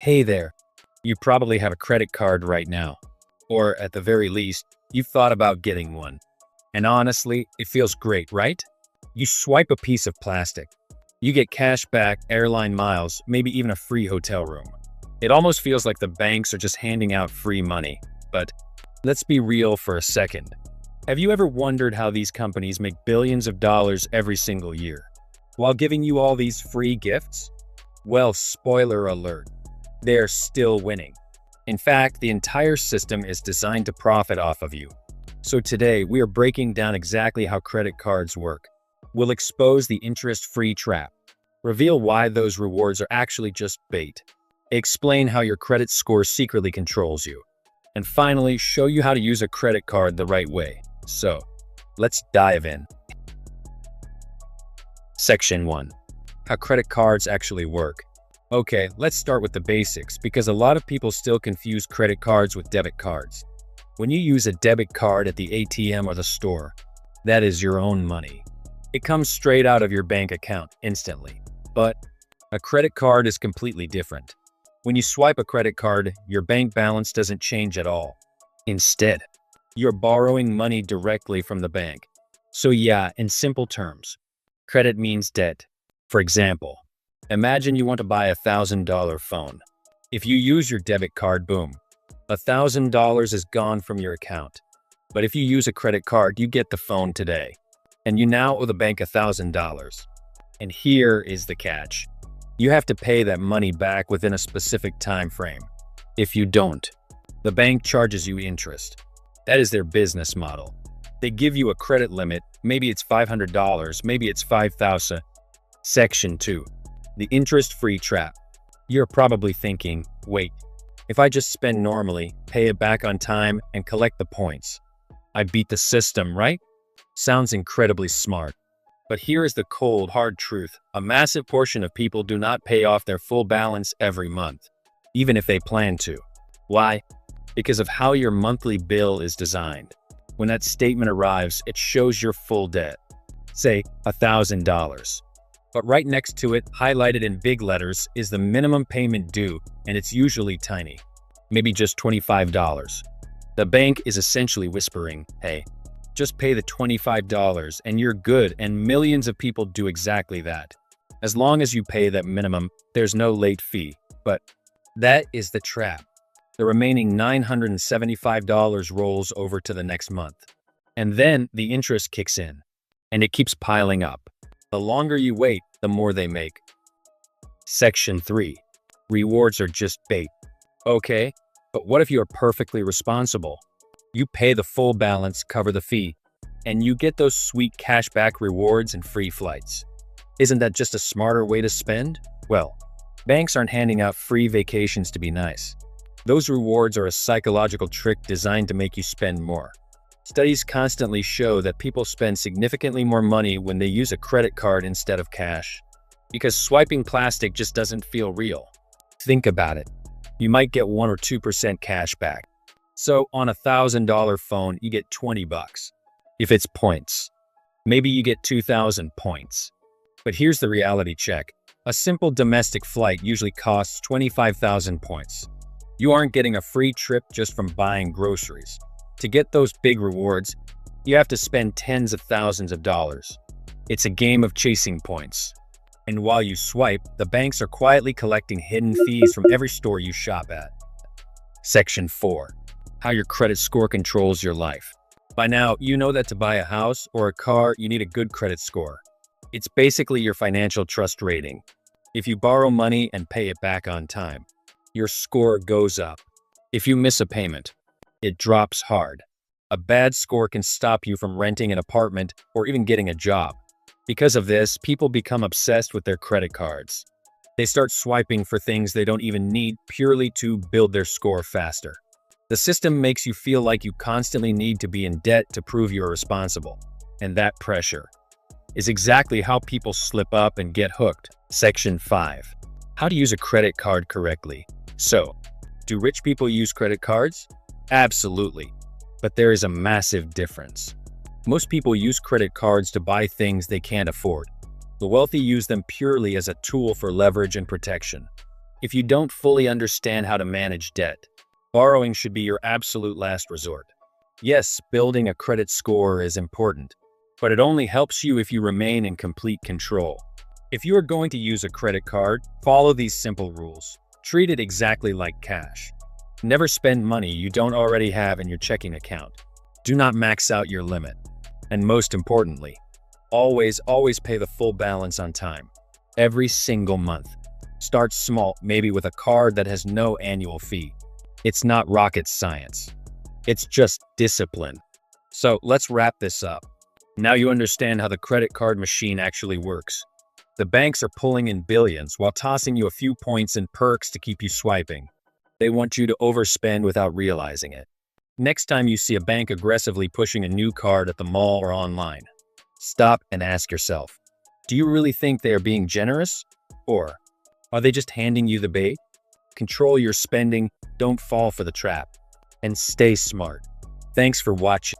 Hey there. You probably have a credit card right now. Or at the very least, you've thought about getting one. And honestly, it feels great, right? You swipe a piece of plastic. You get cash back, airline miles, maybe even a free hotel room. It almost feels like the banks are just handing out free money. But let's be real for a second. Have you ever wondered how these companies make billions of dollars every single year while giving you all these free gifts? Well, spoiler alert. They're still winning. In fact, the entire system is designed to profit off of you. So today, we are breaking down exactly how credit cards work. We'll expose the interest-free trap, reveal why those rewards are actually just bait, explain how your credit score secretly controls you, and finally, show you how to use a credit card the right way. So, let's dive in. Section 1. How credit cards actually work. Okay, let's start with the basics because a lot of people still confuse credit cards with debit cards. When you use a debit card at the ATM or the store, that is your own money. It comes straight out of your bank account instantly. But a credit card is completely different. When you swipe a credit card, your bank balance doesn't change at all. Instead, you're borrowing money directly from the bank. So yeah, in simple terms, credit means debt. For example, imagine you want to buy a $1,000 phone. If you use your debit card, boom, $1,000 is gone from your account. But if you use a credit card, you get the phone today, and you now owe the bank $1,000. And here is the catch. You have to pay that money back within a specific time frame. If you don't, the bank charges you interest. That is their business model. They give you a credit limit, maybe it's $500, maybe it's $5,000. Section 2. The interest-free trap. You're probably thinking, wait, if I just spend normally, pay it back on time, and collect the points, I beat the system, right? Sounds incredibly smart. But here is the cold, hard truth. A massive portion of people do not pay off their full balance every month, even if they plan to. Why? Because of how your monthly bill is designed. When that statement arrives, it shows your full debt. Say, $1,000. But right next to it, highlighted in big letters, is the minimum payment due, and it's usually tiny. Maybe just $25. The bank is essentially whispering, hey, just pay the $25 and you're good, and millions of people do exactly that. As long as you pay that minimum, there's no late fee. But that is the trap. The remaining $975 rolls over to the next month. And then the interest kicks in, and it keeps piling up. The longer you wait, the more they make. Section 3. Rewards are just bait. Okay, but what if you are perfectly responsible? You pay the full balance, cover the fee, and you get those sweet cashback rewards and free flights. Isn't that just a smarter way to spend? Well, banks aren't handing out free vacations to be nice. Those rewards are a psychological trick designed to make you spend more. Studies constantly show that people spend significantly more money when they use a credit card instead of cash. Because swiping plastic just doesn't feel real. Think about it. You might get 1 or 2% cash back. So on a $1,000 phone, you get $20. If it's points, maybe you get 2,000 points. But here's the reality check. A simple domestic flight usually costs 25,000 points. You aren't getting a free trip just from buying groceries. To get those big rewards, you have to spend tens of thousands of dollars. It's a game of chasing points. And while you swipe, the banks are quietly collecting hidden fees from every store you shop at. Section 4. How your credit score controls your life. By now, you know that to buy a house or a car, you need a good credit score. It's basically your financial trust rating. If you borrow money and pay it back on time, your score goes up. If you miss a payment, it drops hard. A bad score can stop you from renting an apartment or even getting a job. Because of this, people become obsessed with their credit cards. They start swiping for things they don't even need purely to build their score faster. The system makes you feel like you constantly need to be in debt to prove you're responsible. And that pressure is exactly how people slip up and get hooked. Section 5. How to use a credit card correctly. So, do rich people use credit cards? Absolutely. But there is a massive difference. Most people use credit cards to buy things they can't afford. The wealthy use them purely as a tool for leverage and protection. If you don't fully understand how to manage debt, borrowing should be your absolute last resort. Yes, building a credit score is important, but it only helps you if you remain in complete control. If you are going to use a credit card, follow these simple rules. Treat it exactly like cash. Never spend money you don't already have in your checking account. Do not max out your limit. And most importantly, always pay the full balance on time. Every single month. Start small, maybe with a card that has no annual fee. It's not rocket science. It's just discipline. So let's wrap this up. Now you understand how the credit card machine actually works. The banks are pulling in billions while tossing you a few points and perks to keep you swiping. They want you to overspend without realizing it. Next time you see a bank aggressively pushing a new card at the mall or online, stop and ask yourself, do you really think they are being generous? Or are they just handing you the bait? Control your spending, don't fall for the trap, and stay smart. Thanks for watching.